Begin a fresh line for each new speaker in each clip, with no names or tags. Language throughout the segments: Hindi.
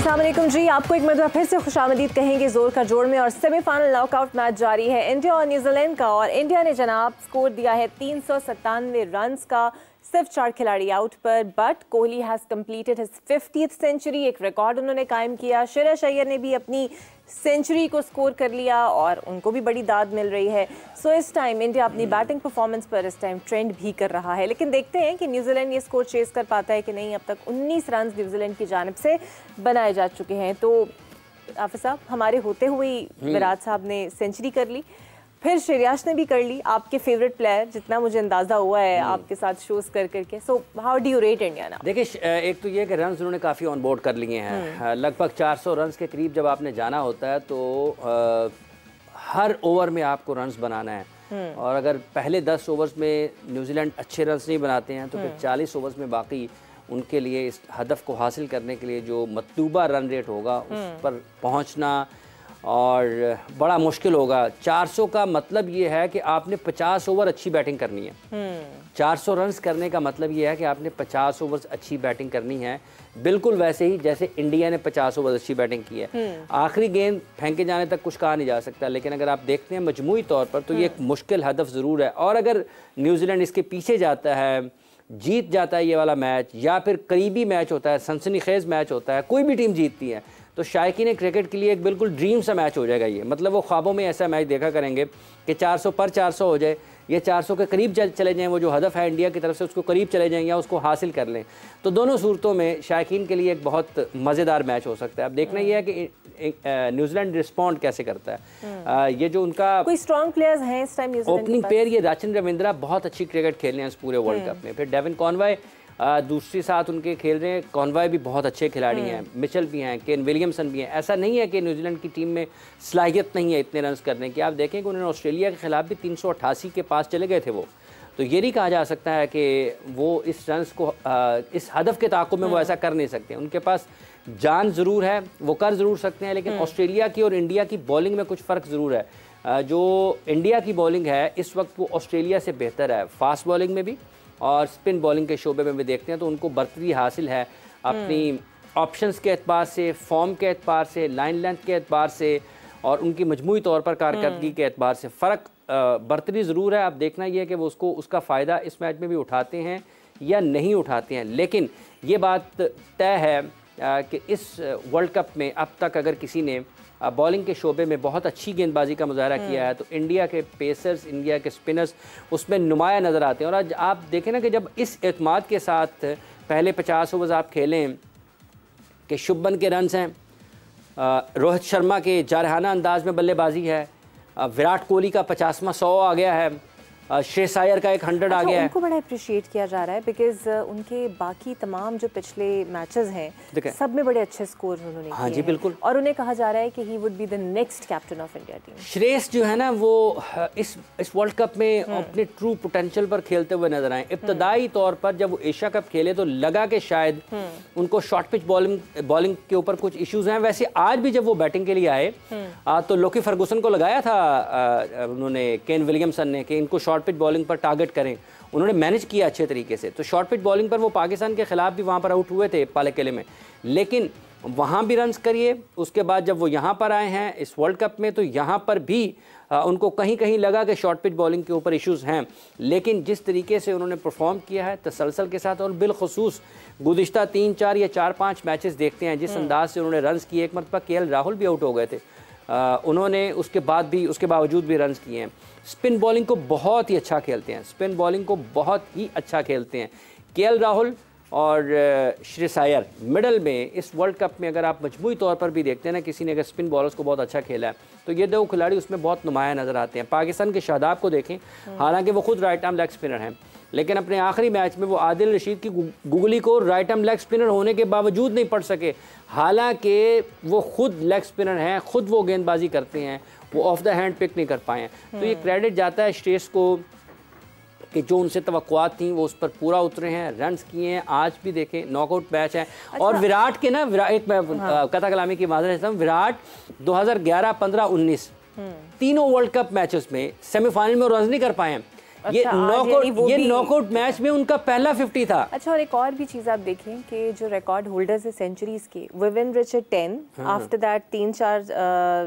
अस्सलाम वालेकुम जी, आपको एक मरतबा फिर से खुशामदीद कहेंगे जोर का जोड़ में। और सेमीफाइनल नॉकआउट मैच जारी है इंडिया और न्यूजीलैंड का, और इंडिया ने जनाब स्कोर दिया है 397 रन्स का, सिर्फ 4 खिलाड़ी आउट पर। But Kohli has completed his 50th century, एक रिकॉर्ड उन्होंने कायम किया। श्रेयस अय्यर ने भी अपनी सेंचुरी को स्कोर कर लिया और उनको भी बड़ी दाद मिल रही है। सो इस टाइम इंडिया अपनी बैटिंग परफॉर्मेंस पर इस टाइम ट्रेंड भी कर रहा है, लेकिन देखते हैं कि न्यूजीलैंड ये स्कोर चेस कर पाता है कि नहीं। अब तक 19 रन न्यूजीलैंड की जानिब से बनाए जा चुके हैं। तो आफिस साहब, हमारे होते हुए विराट साहब ने सेंचुरी कर ली, फिर श्रेयस ने भी कर ली, आपके फेवरेट प्लेयर, जितना मुझे अंदाजा हुआ है आपके साथ शोज कर करके। So how do you rate India now?
देखिए, एक तो ये कि रन्स उन्होंने काफ़ी ऑन बोर्ड कर लिए हैं। लगभग 400 रन्स के करीब जब आपने जाना होता है तो हर ओवर में आपको रन्स बनाना है। और अगर पहले 10 ओवर्स में न्यूजीलैंड अच्छे रन्स नहीं बनाते हैं तो फिर 40 ओवर्स में बाकी उनके लिए इस हदफ को हासिल करने के लिए जो मतलूबा रन रेट होगा उस पर पहुंचना और बड़ा मुश्किल होगा। 400 का मतलब ये है कि आपने 50 ओवर अच्छी बैटिंग करनी है। 400 रन्स करने का मतलब ये है कि आपने 50 ओवर्स अच्छी बैटिंग करनी है, बिल्कुल वैसे ही जैसे इंडिया ने 50 ओवर अच्छी बैटिंग की है। आखिरी गेंद फेंके जाने तक कुछ कहा नहीं जा सकता, लेकिन अगर आप देखते हैं मजमूई तौर पर तो ये एक मुश्किल हदफ ज़रूर है। और अगर न्यूजीलैंड इसके पीछे जाता है, जीत जाता है ये वाला मैच, या फिर करीबी मैच होता है, सनसनीखेज मैच होता है, कोई भी टीम जीतती है, तो शायकीन क्रिकेट के लिए एक बिल्कुल ड्रीम सा मैच हो जाएगा ये। मतलब वो ख्वाबों में ऐसा मैच देखा करेंगे कि 400 पर 400 हो जाए, ये 400 के करीब चले जाएं, वो जो हदफ है इंडिया की तरफ से उसको करीब चले जाएं या उसको हासिल कर लें। तो दोनों सूरतों में शायकीन के लिए एक बहुत मज़ेदार मैच हो सकता है। अब देखना ये है कि न्यूजीलैंड रिस्पॉन्ड कैसे करता है। ये जो उनका
कोई स्ट्रॉन्ग प्लेयर्स हैं इस टाइम
ओपनिंग पेयर, ये रचिन रविंद्रा बहुत अच्छी क्रिकेट खेल रहे हैं इस पूरे वर्ल्ड कप में। फिर डेविन कॉनवॉय दूसरी साथ उनके खेल रहे हैं। कॉनवॉय भी बहुत अच्छे खिलाड़ी हैं, मिचेल भी हैं, केन विलियमसन भी हैं। ऐसा नहीं है कि न्यूजीलैंड की टीम में सलाहियत नहीं है इतने रन्स करने की। आप देखें कि उन्होंने ऑस्ट्रेलिया के खिलाफ भी 388 के पास चले गए थे वो। तो ये नहीं कहा जा सकता है कि वो इस रन्स को इस हदफ के ताक़ुब में वो ऐसा कर नहीं सकते। उनके पास जान ज़रूर है, वो कर ज़रूर सकते हैं, लेकिन ऑस्ट्रेलिया की और इंडिया की बॉलिंग में कुछ फ़र्क ज़रूर है। जो इंडिया की बॉलिंग है इस वक्त वो ऑस्ट्रेलिया से बेहतर है, फास्ट बॉलिंग में भी और स्पिन बॉलिंग के शोबे में भी देखते हैं तो उनको बर्तरी हासिल है अपनी ऑप्शंस के एतबार से, फॉर्म के एतबार से, लाइन लेंथ के एतबार से और उनकी मजमूई तौर पर कारकर्दगी के एतबार से फ़र्क बर्तरी ज़रूर है। अब देखना ये है कि वो उसका फ़ायदा इस मैच में भी उठाते हैं या नहीं उठाते हैं। लेकिन ये बात तय है कि इस वर्ल्ड कप में अब तक अगर किसी ने बॉलिंग के शोबे में बहुत अच्छी गेंदबाजी का मुजाहरा किया है तो इंडिया के पेसर्स, इंडिया के स्पिनर्स उसमें नुमाया नज़र आते हैं। और आज आप देखें ना कि जब इस एतमाद के साथ पहले 50 ओवर्स आप खेलें कि शुभमन के रन्स हैं, रोहित शर्मा के जारहाना अंदाज में बल्लेबाजी है, विराट कोहली का 50वां 100 आ गया है, श्रेयस अय्यर का 100 आ गया है।
उनको बड़ा अप्रिशिएट किया जा रहा है बिकॉज उनके बाकी तमाम जो पिछले मैचेस हैं सब में बड़े अच्छे स्कोर उन्होंने
हाँ जी बिल्कुल,
और उन्हें कहा जा रहा है कि he would be the next captain of India team.
Shreyas जो है ना वो इस वर्ल्ड कप में अपने ट्रू पोटेंशियल पर खेलते हुए नजर आए। इब्तदाई तौर पर जब वो एशिया कप खेले तो लगा कि शायद उनको शॉर्ट पिच बॉलिंग के ऊपर कुछ इश्यूज हैं। वैसे आज भी जब वो बैटिंग के लिए आए तो लोकी फर्गुसन को लगाया था उन्होंने, केन विलियमसन ने, कि इनको शॉर्ट पिच बॉलिंग पर टारगेट करें। उन्होंने मैनेज किया अच्छे तरीके से। तो शॉर्ट पिच बॉलिंग पर वो पाकिस्तान के खिलाफ भी वहाँ पर आउट हुए थे पाले किले में, लेकिन वहाँ भी रन्स करिए। उसके बाद जब वो यहाँ पर आए हैं इस वर्ल्ड कप में तो यहाँ पर भी उनको कहीं कहीं लगा कि शॉर्ट पिच बॉलिंग के ऊपर इश्यूज़ हैं, लेकिन जिस तरीके से उन्होंने परफॉर्म किया है तसलसल के साथ, और बिलखसूस गुज़िश्ता 3, 4 या 4-5 मैचेस देखते हैं जिस अंदाज से उन्होंने रन्स किए। एक मरतबा केएल राहुल भी आउट हो गए थे, उन्होंने उसके बावजूद भी रन्स किए हैं। स्पिन बॉलिंग को बहुत ही अच्छा खेलते हैं, स्पिन बॉलिंग को बहुत ही अच्छा खेलते हैं केएल राहुल और श्रेयस अय्यर। मिडल में इस वर्ल्ड कप में अगर आप मजमूई तौर पर भी देखते हैं ना, किसी ने अगर स्पिन बॉलर्स को बहुत अच्छा खेला है तो ये दो खिलाड़ी उसमें बहुत नुमाया नज़र आते हैं। पाकिस्तान के शादाब को देखें, हालांकि वो खुद राइट आर्म लेग स्पिनर हैं, लेकिन अपने आखिरी मैच में वो आदिल रशीद की गुगली को राइट आर्म लेग स्पिनर होने के बावजूद नहीं पढ़ सके। हालांकि वो खुद लेग स्पिनर हैं, खुद वो गेंदबाजी करते हैं, वो ऑफ द हैंड पिक नहीं कर पाए हैं। तो ये क्रेडिट जाता है श्रेयस को कि जो उनसे तवक्कुआत थी वो उस पर पूरा उतरे हैं, रन्स किए हैं। आज भी देखें नॉकआउट मैच है। और विराट के ना एक मैं कथा कलामी की माजरत हूँ, विराट 2011, 15, 19 तीनों वर्ल्ड कप मैचेस में सेमीफाइनल में रन्स नहीं कर पाए हैं। ये नॉकआउट मैच में उनका पहला 50 था।
अच्छा, और एक और भी चीज आप देखें कि जो रिकॉर्ड होल्डर्स है सेंचुरीज के, woven Richard 10, after that 3-4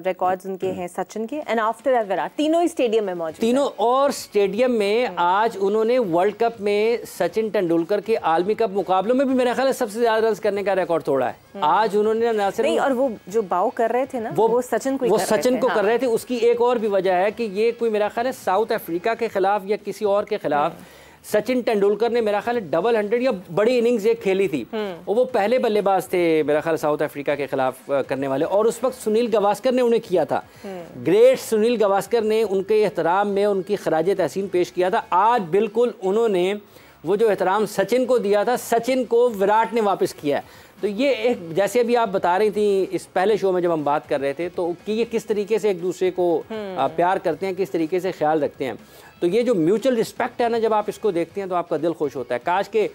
records उनके हैं सचिन के, एंड आफ्टर दैट विराट। तीनों ही स्टेडियम में मौजूद,
तीनों। और स्टेडियम में आज उन्होंने वर्ल्ड कप में सचिन तेंदुलकर के आलमी कप मुकाबलों में भी मेरा ख्याल है सबसे ज्यादा रन करने का रिकॉर्ड तोड़ा है। आज उन्होंने ना सिर्फ
नहीं, और वो जो बाउ कर रहे थे ना, वो सचिन को
कर रहे थे। उसकी एक और भी वजह है कि ये कोई मेरा ख्याल है साउथ अफ्रीका के खिलाफ या किसी और के खिलाफ सचिन तेंदुलकर ने मेरा ख्याल है डबल 100 या बड़ी इनिंग्स एक खेली थी, और वो पहले बल्लेबाज थे मेरा ख्याल साउथ अफ्रीका के खिलाफ करने वाले, और उस वक्त सुनील गावस्कर ने उन्हें किया था। ग्रेट सुनील गावस्कर ने उनके एहतराम में उनकी खराज तहसीन पेश किया था। आज बिल्कुल उन्होंने वो जो एहतराम सचिन को दिया था, सचिन को विराट ने वापस किया है। तो ये एक, जैसे अभी आप बता रही थी इस पहले शो में जब हम बात कर रहे थे, तो कि ये किस तरीके से एक दूसरे को प्यार करते हैं, किस तरीके से ख्याल रखते हैं। तो ये जो म्यूचुअल रिस्पेक्ट है ना, जब आप इसको देखते हैं तो आपका दिल खुश होता है। काश के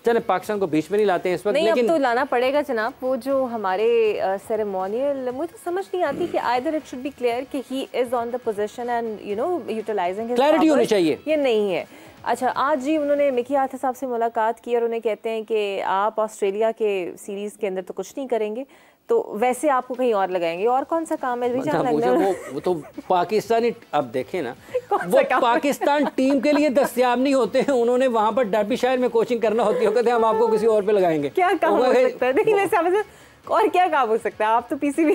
चले पाकिस्तान को बीच में नहीं लाते हैं इस वक्त,
लेकिन अब तो लाना पड़ेगा जनाब। वो जो हमारे सेरेमोनियल, मुझे तो समझ नहीं आती कि either it should be clear कि he is on the position and you know utilising his,
clarity होनी चाहिए,
ये नहीं है। अच्छा, आज जी उन्होंने मिकी आर्थर साहब से मुलाकात की और उन्हें कहते हैं कि आप ऑस्ट्रेलिया के सीरीज के अंदर तो कुछ नहीं करेंगे, तो वैसे आपको कहीं और लगाएंगे। और कौन सा काम है
वो तो पाकिस्तानी, अब देखें ना, वो पाकिस्तान टीम के लिए दस्तयाब नहीं होते हैं। उन्होंने वहां पर डर्बीशायर में कोचिंग करना होती है, कहते हैं हम आपको किसी और पे लगाएंगे।
क्या काम हो सकता है? नहीं, वैसे और क्या काम हो सकता है? आप तो पीसीबी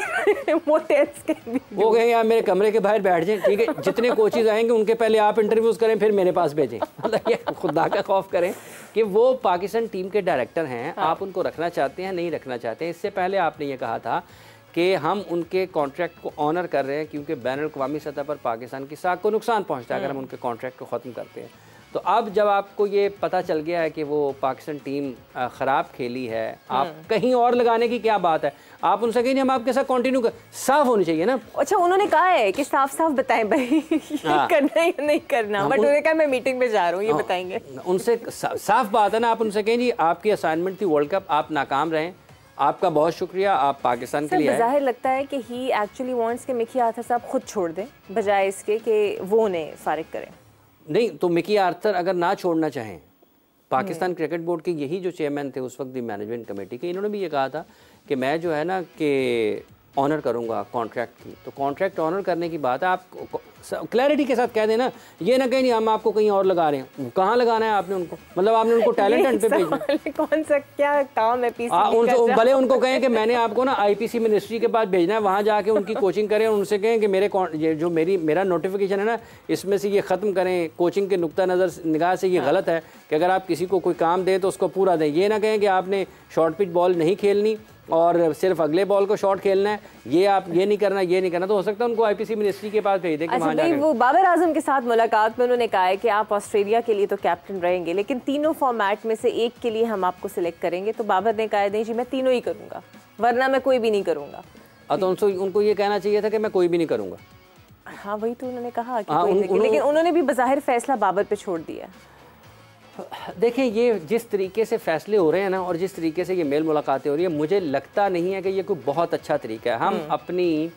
मोटेल्स के भी
वो कहें यार मेरे कमरे के बाहर बैठ जाएं, ठीक है, जितने कोचेज आएंगे उनके पहले आप इंटरव्यूज करें, फिर मेरे पास भेजें। मतलब ये खुदा का खौफ करें कि वो पाकिस्तान टीम के डायरेक्टर हैं, आप उनको रखना चाहते हैं, नहीं रखना चाहते हैं। इससे पहले आपने ये कहा था कि हम उनके कॉन्ट्रैक्ट को ऑनर कर रहे हैं क्योंकि बैनुल-अक़वामी सतह पर पाकिस्तान की साख को नुकसान पहुँचता है अगर हम उनके कॉन्ट्रैक्ट को ख़त्म करते हैं। तो अब जब आपको ये पता चल गया है कि वो पाकिस्तान टीम ख़राब खेली है, आप कहीं और लगाने की क्या बात है? आप उनसे कहीं हम आपके साथ कंटिन्यू कर, साफ होनी चाहिए ना।
अच्छा, उन्होंने कहा है कि साफ साफ बताएं भाई करना है या नहीं करना, बट उन्होंने कहा मैं मीटिंग में जा रहा हूँ, ये बताएंगे।
उनसे साफ बात है ना, आप उनसे कहें जी आपकी असाइनमेंट थी वर्ल्ड कप, आप नाकाम रहें, आपका बहुत शुक्रिया, आप पाकिस्तान के लिए।
ज़ाहिर लगता है कि ही एक्चुअली वांट्स कि मिकी आर्थर साहब खुद छोड़ दें बजाय इसके कि वो उन्हें फारिग करें।
नहीं तो मिकी आर्थर अगर ना छोड़ना चाहें, पाकिस्तान क्रिकेट बोर्ड के यही जो चेयरमैन थे उस वक्त दी मैनेजमेंट कमेटी के, इन्होंने भी ये कहा था कि मैं जो है ना कि ऑनर करूंगा कॉन्ट्रैक्ट की। तो कॉन्ट्रैक्ट ऑनर करने की बात है, आप क्लैरिटी के साथ कह देना, ये ना कहीं नहीं हम आपको कहीं और लगा रहे हैं। कहाँ लगाना है आपने उनको? मतलब आपने उनको टैलेंट हंट पे भेजना,
कौन सा क्या काम है पीसीबी?
भले उनको कहें कि मैंने आपको ना आईपीसी मिनिस्ट्री के पास भेजना है, वहाँ जाके उनकी कोचिंग करें, उनसे कहें कि मेरे जो मेरा नोटिफिकेशन है ना इसमें से ये ख़त्म करें, कोचिंग के नुक्ता नज़र निगाह से ये गलत है कि अगर आप किसी को कोई काम दें तो उसको पूरा दें। ये ना कहें कि आपने शॉर्ट पिच बॉल नहीं खेलनी और सिर्फ अगले बॉल को शॉट खेलना है, ये आप ये नहीं करना। तो हो सकता है उनको आईपीसी मिनिस्ट्री के पास भेज दें कि वहाँ जाकर।
वो बाबर आजम के साथ मुलाकात में उन्होंने कहा है कि आप ऑस्ट्रेलिया के लिए तो कैप्टन रहेंगे, लेकिन तीनों फॉर्मेट में से एक के लिए हम आपको सिलेक्ट करेंगे। तो बाबर ने कहा नहीं जी मैं तीनों ही करूँगा, वरना मैं कोई भी नहीं करूँगा।
तो उनको ये कहना चाहिए था कि मैं कोई भी नहीं करूँगा।
हाँ, वही तो उन्होंने कहा कि लेकिन उन्होंने भी बज़ाहिर फैसला बाबर पे छोड़ दिया।
देखें, ये जिस तरीके से फैसले हो रहे हैं ना और जिस तरीके से ये मेल मुलाकातें हो रही है, मुझे लगता नहीं है कि ये कोई बहुत अच्छा तरीका है। हम अपनी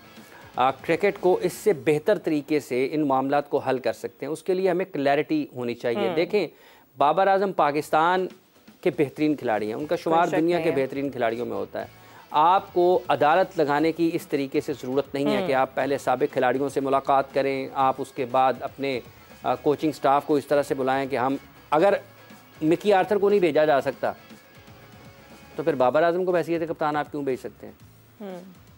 क्रिकेट को इससे बेहतर तरीके से इन मामलात को हल कर सकते हैं। उसके लिए हमें क्लैरिटी होनी चाहिए। देखें, बाबर आजम पाकिस्तान के बेहतरीन खिलाड़ी हैं, उनका शुमार दुनिया के बेहतरीन खिलाड़ियों में होता है। आपको अदालत लगाने की इस तरीके से ज़रूरत नहीं है कि आप पहले साबिक खिलाड़ियों से मुलाकात करें, आप उसके बाद अपने कोचिंग स्टाफ को इस तरह से बुलाएं कि हम, अगर मिकी आर्थर को नहीं भेजा जा सकता तो फिर बाबर आजम को बहसीयत कप्तान आप क्यों भेज सकते हैं?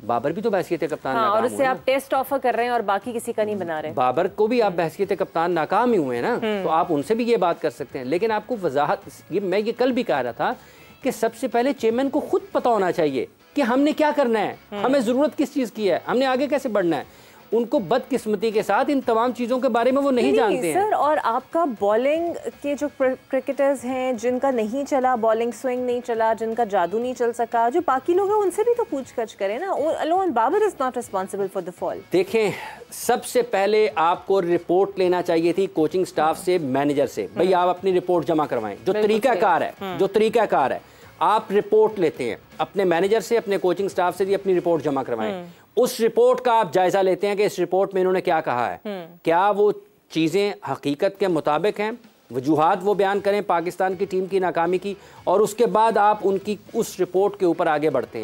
बाबर भी तो बहसीयत कप्तान
नाकाम और उससे आप टेस्ट ऑफर कर रहे हैं और बाकी किसी का नहीं बना रहे।
बाबर को भी आप बहसीयत कप्तान नाकाम ही हुए हैं ना, तो आप उनसे भी ये बात कर सकते हैं। लेकिन आपको वजाहत, मैं ये कल भी कह रहा था कि सबसे पहले चेयरमैन को खुद पता होना चाहिए कि हमने क्या करना है, हमें ज़रूरत किस चीज़ की है, हमने आगे कैसे बढ़ना है। उनको बदकिस्मती के साथ इन तमाम चीज़ों के बारे में वो नहीं जानते हैं।
सर, और आपका बॉलिंग के जो क्रिकेटर्स हैं जिनका नहीं चला, बॉलिंग स्विंग नहीं चला, जिनका जादू नहीं चल सका, जो बाकी लोग हैं उनसे भी तो पूछताछ करें ना। Alone Babar is not responsible for the fall.
देखें, सबसे पहले आपको रिपोर्ट लेना चाहिए थी कोचिंग स्टाफ से, मैनेजर से। भाई आप अपनी रिपोर्ट जमा करवाएं, जो तरीकाकार है आप रिपोर्ट लेते हैं अपने मैनेजर से, अपने कोचिंग स्टाफ से, अपनी रिपोर्ट जमा करवाएं। उस रिपोर्ट का आप जायजा लेते हैं कि इस रिपोर्ट में इन्होंने क्या कहा है, क्या वो चीज़ें हकीकत के मुताबिक हैं, वजूहात वो बयान करें पाकिस्तान की टीम की नाकामी की, और उसके बाद आप उनकी उस रिपोर्ट के ऊपर आगे बढ़ते हैं।